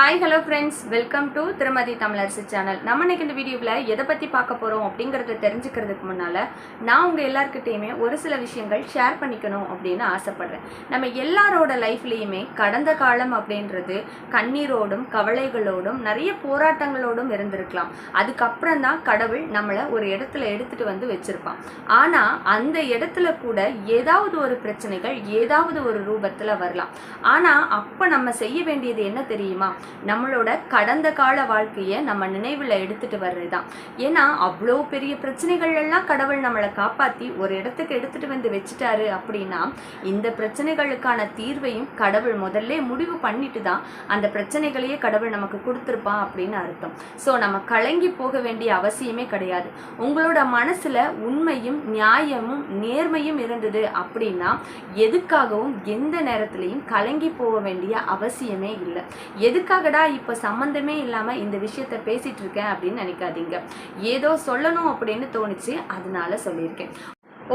Hi hello friends, welcome to Thirumathi tamilarasi channel. நம்ம இன்னைக்கு இந்த வீடியோல எதை பத்தி பார்க்க போறோம் அப்படிங்கறத தெரிஞ்சுக்கிறதுக்கு முன்னால நான் உங்க எல்லார்கிட்டயுமே ஒரு சில விஷயங்கள் ஷேர் பண்ணிக்கணும் அப்படினு ஆசைப்படுறேன். நம்ம எல்லாரோட லைஃப்லயுமே கடந்த காலம் அப்படின்றது கண்ணீரோடும் கவலைகளோடும் நிறைய போராட்டங்களோடும் இருந்திருக்கலாம். அதுக்கு அப்புறம் தான் கடவுள் நம்மள ஒரு இடத்துல எடுத்துட்டு வந்து வெச்சிருப்பான். ஆனா அந்த இடத்துல கூட ஏதாவது ஒரு பிரச்சனைகள் ஏதாவது ஒரு ரூபத்துல வரலாம். ஆனா அப்ப நம்ம செய்ய வேண்டியது என்ன தெரியுமா? நம்மளோட கடந்த கால வாழ்க்கையை நம்ம நினைவுல எடுத்துட்டு வர்றதுதான். ஏன்னா அவ்வளோ பெரிய பிரச்சனைகள் எல்லாம் கடவுள் நம்மளை காப்பாத்தி ஒரு இடத்துக்கு எடுத்துட்டு வந்து வச்சுட்டாரு அப்படின்னா இந்த பிரச்சனைகளுக்கான தீர்வையும் கடவுள் முதல்ல முடிவு பண்ணிட்டு தான் அந்த பிரச்சனைகளையே கடவுள் நமக்கு கொடுத்துருப்பான் அப்படின்னு அர்த்தம். ஸோ நம்ம கலங்கி போக வேண்டிய அவசியமே கிடையாது. உங்களோட மனசுல உண்மையும் நியாயமும் நேர்மையும் இருந்தது அப்படின்னா எதுக்காகவும் எந்த நேரத்திலையும் கலங்கி போக வேண்டிய அவசியமே இல்லை. எதுக்காகடா இப்ப சம்பந்தமே இல்லாம இந்த விஷயத்த பேசிட்டு இருக்கேன் அப்படின்னு நினைக்காதீங்க. ஏதோ சொல்லணும் அப்படின்னு தோணுச்சு, அதனால சொல்லியிருக்கேன்.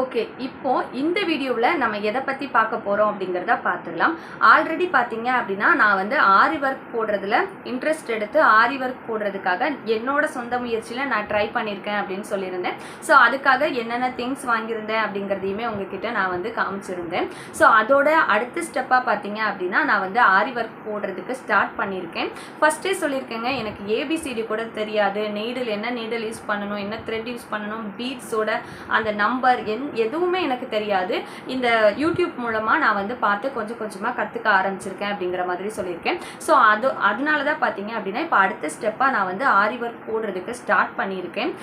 ஓகே, இப்போ இந்த வீடியோவில் நம்ம எதை பற்றி பார்க்க போகிறோம் அப்படிங்கிறத பார்த்துடலாம். ஆல்ரெடி பார்த்தீங்க அப்படின்னா நான் வந்து ஆரி ஒர்க் போடுறதுல இன்ட்ரெஸ்ட் எடுத்து ஆரி ஒர்க் போடுறதுக்காக என்னோட சொந்த முயற்சியில் நான் ட்ரை பண்ணியிருக்கேன் அப்படின்னு சொல்லியிருந்தேன். ஸோ அதுக்காக என்னென்ன திங்ஸ் வாங்கியிருந்தேன் அப்படிங்கிறதையுமே உங்ககிட்ட நான் வந்து காமிச்சிருந்தேன். ஸோ அதோட அடுத்த ஸ்டெப்பாக பார்த்தீங்க அப்படின்னா நான் வந்து ஆரி ஒர்க் போடுறதுக்கு ஸ்டார்ட் பண்ணியிருக்கேன். ஃபஸ்ட்டே சொல்லியிருக்கேங்க, எனக்கு ஏபிசிடி கூட தெரியாது. நீடில் என்ன நீடில் யூஸ் பண்ணணும், என்ன த்ரெட் யூஸ் பண்ணணும், பீட்ஸோட அந்த நம்பர் எதுவுமே எனக்கு தெரியாது. இந்த யூடியூப் மூலமா நான் வந்து பார்த்து கொஞ்சம் கொஞ்சமா கத்துக்க ஆரம்பிச்சிருக்கேன் அப்படிங்கிற மாதிரி சொல்லியிருக்கேன். ஸோ அதனாலதான் பாத்தீங்க அப்படின்னா இப்போ அடுத்த ஸ்டெப்பா நான் வந்து ஆரி ஒர்க் போடுறதுக்கு ஸ்டார்ட் பண்ணியிருக்கேன்.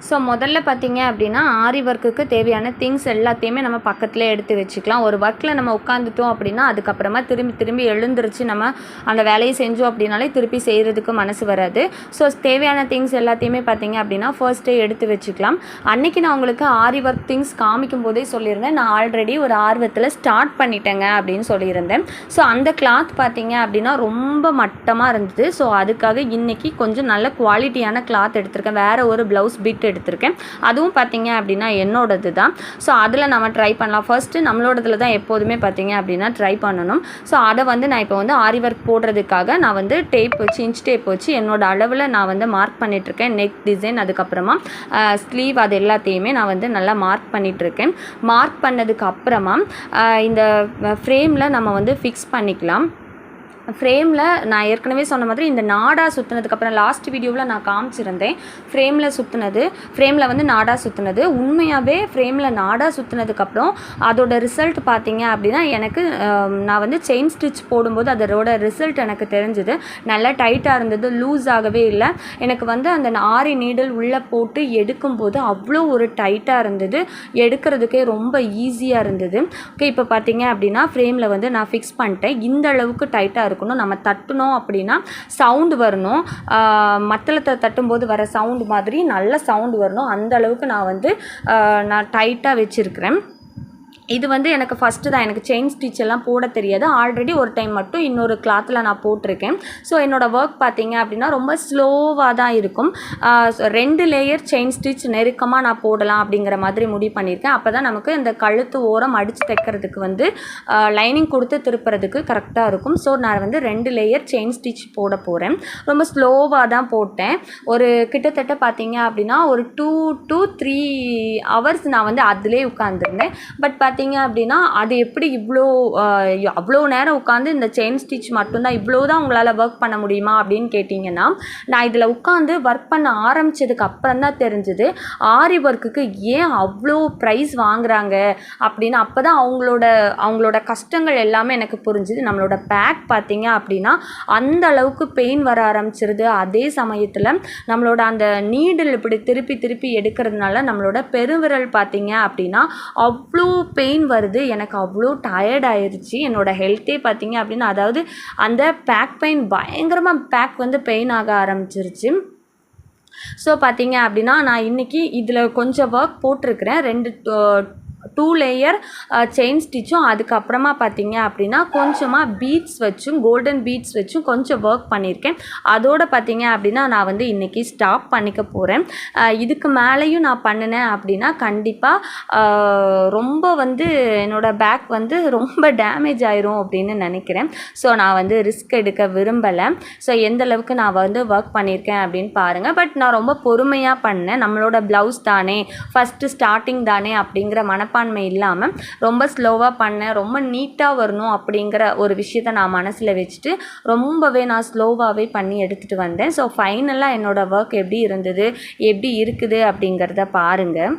ஸோ முதல்ல பார்த்தீங்க அப்படின்னா ஆரி ஒர்க்குக்கு தேவையான திங்ஸ் எல்லாத்தையுமே நம்ம பக்கத்தில் எடுத்து வச்சுக்கலாம். ஒரு ஒர்க்கில் நம்ம உட்காந்துட்டோம் அப்படின்னா அதுக்கப்புறமா திரும்பி எழுந்திருச்சு நம்ம அந்த வேலையை செஞ்சோம் அப்படின்னாலே திருப்பி செய்கிறதுக்கு மனசு வராது. ஸோ தேவையான திங்ஸ் எல்லாத்தையுமே பார்த்தீங்க அப்படின்னா ஃபர்ஸ்ட்டே எடுத்து வச்சுக்கலாம். அன்றைக்கி நான் உங்களுக்கு ஆரி ஒர்க் திங்ஸ் காமிக்கும் போதே சொல்லியிருந்தேன், நான் ஆல்ரெடி ஒரு ஆர்வத்தில் ஸ்டார்ட் பண்ணிட்டேங்க அப்படின்னு சொல்லியிருந்தேன். ஸோ அந்த கிளாத் பார்த்தீங்க அப்படின்னா ரொம்ப மட்டமாக இருந்தது. ஸோ அதுக்காக இன்றைக்கி கொஞ்சம் நல்ல குவாலிட்டியான கிளாத் எடுத்திருக்கேன். வேறு ஒரு ப்ளவுஸ் பிட் எடுத்திருக்கேன். அதுவும் பார்த்தீங்க அப்படின்னா என்னோடது தான். ஸோ அதில் நம்ம ட்ரை பண்ணலாம். ஃபர்ஸ்ட்டு நம்மளோடதுல தான் எப்போதுமே பார்த்தீங்க அப்படின்னா ட்ரை பண்ணணும். ஸோ அதை வந்து நான் இப்போ வந்து ஆரி ஒர்க் போடுறதுக்காக நான் வந்து டேப் வச்சு இன்ச் டேப் வச்சு என்னோட அளவில் நான் வந்து மார்க் பண்ணிகிட்ருக்கேன். நெக் டிசைன், அதுக்கப்புறமா ஸ்லீவ், அது எல்லாத்தையுமே நான் வந்து நல்லா மார்க் பண்ணிகிட்ருக்கேன். மார்க் பண்ணதுக்கு அப்புறமா இந்த ஃப்ரேமில் நம்ம வந்து ஃபிக்ஸ் பண்ணிக்கலாம். ஃப்ரேமில் நான் ஏற்கனவே சொன்ன மாதிரி இந்த நாடா சுற்றுனதுக்கப்புறம் லாஸ்ட் வீடியோவில் நான் காமிச்சிருந்தேன். ஃப்ரேமில் வந்து நாடா சுற்றுனது உண்மையாகவே ஃப்ரேமில் நாடா சுற்றுனதுக்கப்புறம் அதோட ரிசல்ட் பார்த்தீங்க அப்படின்னா எனக்கு நான் வந்து செயின் ஸ்டிச் போடும்போது அதோட ரிசல்ட் எனக்கு தெரிஞ்சுது. நல்லா டைட்டாக இருந்தது, லூஸ் ஆகவே இல்லை. எனக்கு வந்து அந்த ஆரி நீடில் உள்ளே போட்டு எடுக்கும்போது அவ்வளோ ஒரு டைட்டாக இருந்தது, எடுக்கிறதுக்கே ரொம்ப ஈஸியாக இருந்தது. ஓகே, இப்போ பார்த்தீங்க அப்படின்னா ஃப்ரேமில் வந்து நான் ஃபிக்ஸ் பண்ணிட்டேன். இந்த அளவுக்கு டைட்டாக இருக்கணும். நம்ம தட்டணும் அப்படின்னா சவுண்டு வரணும். மத்தளத்தை தட்டும்போது வர சவுண்டு மாதிரி நல்ல சவுண்டு வரணும். அந்த அளவுக்கு நான் டைட்டாக வச்சுருக்கிறேன். இது வந்து எனக்கு ஃபஸ்ட்டு தான். எனக்கு செயின் ஸ்டிச் எல்லாம் போட தெரியாது. ஆல்ரெடி ஒரு டைம் மட்டும் இன்னொரு கிளாத்தில் நான் போட்டிருக்கேன். ஸோ என்னோடய ஒர்க் பார்த்தீங்க அப்படின்னா ரொம்ப ஸ்லோவாக தான் இருக்கும். 2 லேயர் செயின் ஸ்டிச் நெருக்கமாக நான் போடலாம் அப்படிங்கிற மாதிரி முடிவு பண்ணியிருக்கேன். அப்போ தான் நமக்கு இந்த கழுத்து ஓரம் அடித்து தைக்கிறதுக்கு வந்து லைனிங் கொடுத்து திருப்புறதுக்கு கரெக்டாக இருக்கும். ஸோ நான் வந்து 2 லேயர் செயின் ஸ்டிச் போட போகிறேன். ரொம்ப ஸ்லோவாக தான் போட்டேன். ஒரு கிட்டத்தட்ட பார்த்தீங்க அப்படின்னா ஒரு 2 to 3 hours நான் வந்து அதிலே உட்காந்துருந்தேன். பட் பார்த்தீங்க அப்படின்னா அது எப்படி அவ்வளோ நேரம் உட்காந்து இந்த செயின் ஸ்டிச் மட்டும்தான் இவ்வளோ தான் உங்களால் ஒர்க் பண்ண முடியுமா அப்படின்னு கேட்டிங்கன்னா, நான் இதில் உட்காந்து ஒர்க் பண்ண ஆரம்பித்ததுக்கு அப்புறம் தான் தெரிஞ்சுது ஆரி ஒர்க்குக்கு ஏன் அவ்வளோ ப்ரைஸ் வாங்குறாங்க அப்படின்னு. அப்போ தான் அவங்களோட கஷ்டங்கள் எல்லாமே எனக்கு புரிஞ்சுது. நம்மளோட பேக் பார்த்தீங்க அப்படின்னா அந்த அளவுக்கு பெயின் வர ஆரம்பிச்சிருது. அதே சமயத்தில் நம்மளோட அந்த நீடில் இப்படி திருப்பி எடுக்கிறதுனால நம்மளோட பெருவிரல் பார்த்தீங்க அப்படின்னா அவ்வளோ பெயின் வருது. எனக்கு அவ்வளோ டயர்ட் ஆயிடுச்சு. என்னோடய ஹெல்த்தே பார்த்தீங்க அப்படின்னா, அதாவது அந்த பேக் பெயின் பயங்கரமாக பேக் வந்து பெயின் ஆக ஆரம்பிச்சிருச்சு. ஸோ பார்த்தீங்க அப்படின்னா நான் இன்றைக்கி இதில் கொஞ்சம் ஒர்க் போட்டிருக்கிறேன். 2 லேயர் செயின் ஸ்டிச்சும் அதுக்கப்புறமா பார்த்தீங்க அப்படின்னா கொஞ்சமாக பீட்ஸ் வச்சும் கோல்டன் பீட்ஸ் வச்சும் கொஞ்சம் ஒர்க் பண்ணியிருக்கேன். அதோடு பார்த்தீங்க அப்படின்னா நான் வந்து இன்றைக்கி ஸ்டாப் பண்ணிக்க போகிறேன். இதுக்கு மேலேயும் நான் பண்ணினேன் அப்படின்னா கண்டிப்பாக ரொம்ப வந்து என்னோடய பேக் வந்து ரொம்ப டேமேஜ் ஆயிரும் அப்படின்னு நினைக்கிறேன். ஸோ நான் வந்து ரிஸ்க் எடுக்க விரும்பலை. ஸோ எந்த அளவுக்கு நான் வந்து ஒர்க் பண்ணியிருக்கேன் அப்படின்னு பாருங்கள். பட் நான் ரொம்ப பொறுமையாக பண்ணேன். நம்மளோட ப்ளவுஸ் தானே, ஃபஸ்ட்டு ஸ்டார்டிங் தானே அப்படிங்கிற மனப்பான்மை இல்லாமல் ரொம்ப ஸ்லோவாக பண்ணேன். ரொம்ப நீட்டாக வரணும் அப்படிங்கிற ஒரு விஷயத்தை நான் மனசில் வச்சுட்டு ரொம்பவே நான் ஸ்லோவாகவே பண்ணி எடுத்துகிட்டு வந்தேன். ஸோ ஃபைனலாக என்னோடய ஒர்க் எப்படி இருந்தது, எப்படி இருக்குது அப்படிங்கிறத பாருங்கள்.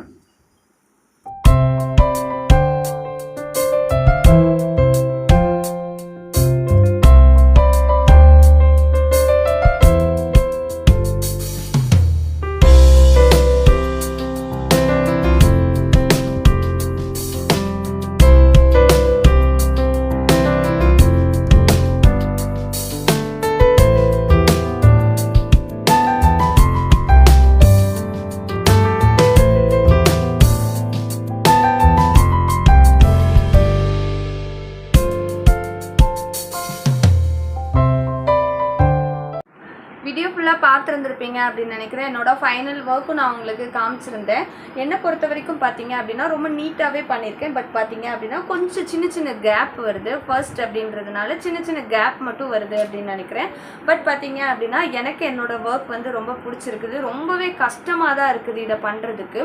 வீடியோ ஃபுல்லாக பார்த்துருந்துருப்பீங்க அப்படின்னு நினைக்கிறேன். என்னோடய ஃபைனல் ஒர்க்கும் நான் உங்களுக்கு காமிச்சிருந்தேன். என்னை பொறுத்த வரைக்கும் பார்த்தீங்க அப்படின்னா ரொம்ப நீட்டாகவே பண்ணியிருக்கேன். பட் பார்த்தீங்க அப்படின்னா கொஞ்சம் சின்ன சின்ன கேப் வருது. ஃபர்ஸ்ட் அப்படின்றதுனால சின்ன சின்ன கேப் மட்டும் வருது அப்படின்னு நினைக்கிறேன். பட் பார்த்தீங்க அப்படின்னா எனக்கு என்னோடய ஒர்க் வந்து ரொம்ப பிடிச்சிருக்குது. ரொம்பவே கஷ்டமாக தான் இருக்குது இதை பண்ணுறதுக்கு.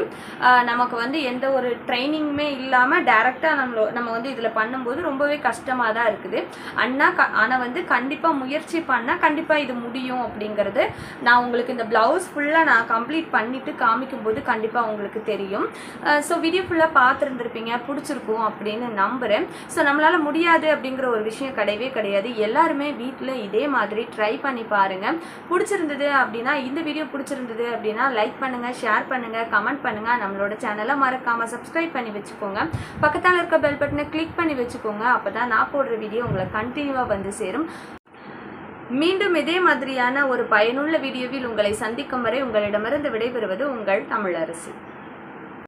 நமக்கு வந்து எந்த ஒரு ட்ரைனிங்குமே இல்லாமல் டேரெக்டாக நம்ம வந்து இதில் பண்ணும்போது ரொம்பவே கஷ்டமாக தான் இருக்குது. ஆனால் வந்து கண்டிப்பாக முயற்சி பண்ணால் கண்டிப்பாக இது முடியும் அப்படிங்கிறது நான் உங்களுக்கு இந்த ப்ளவுஸ் ஃபுல்லாக நான் கம்ப்ளீட் பண்ணிவிட்டு காமிக்கும்போது கண்டிப்பாக உங்களுக்கு தெரியும். ஸோ வீடியோ ஃபுல்லாக பார்த்துருந்துருப்பீங்க, பிடிச்சிருக்கும் அப்படின்னு நம்புகிறேன். ஸோ நம்மளால் முடியாது அப்படிங்கிற ஒரு விஷயம் கிடையவே கிடையாது. எல்லாருமே வீட்டில் இதே மாதிரி ட்ரை பண்ணி பாருங்கள். பிடிச்சிருந்தது அப்படின்னா, இந்த வீடியோ பிடிச்சிருந்தது அப்படின்னா லைக் பண்ணுங்கள், ஷேர் பண்ணுங்கள், கமெண்ட் பண்ணுங்கள். நம்மளோட சேனலை மறக்காமல் சப்ஸ்கிரைப் பண்ணி வச்சுக்கோங்க. பக்கத்தில் இருக்க பெல் பட்டனை கிளிக் பண்ணி வச்சுக்கோங்க. அப்போ தான் நான் போடுற வீடியோ உங்களை கண்டினியூவாக வந்து சேரும். மீண்டும் இதே மாதிரியான ஒரு பயனுள்ள வீடியோவில் உங்களை சந்திக்கும் வரை உங்களிடமிருந்து விடைபெறுவது உங்கள் தமிழரசி.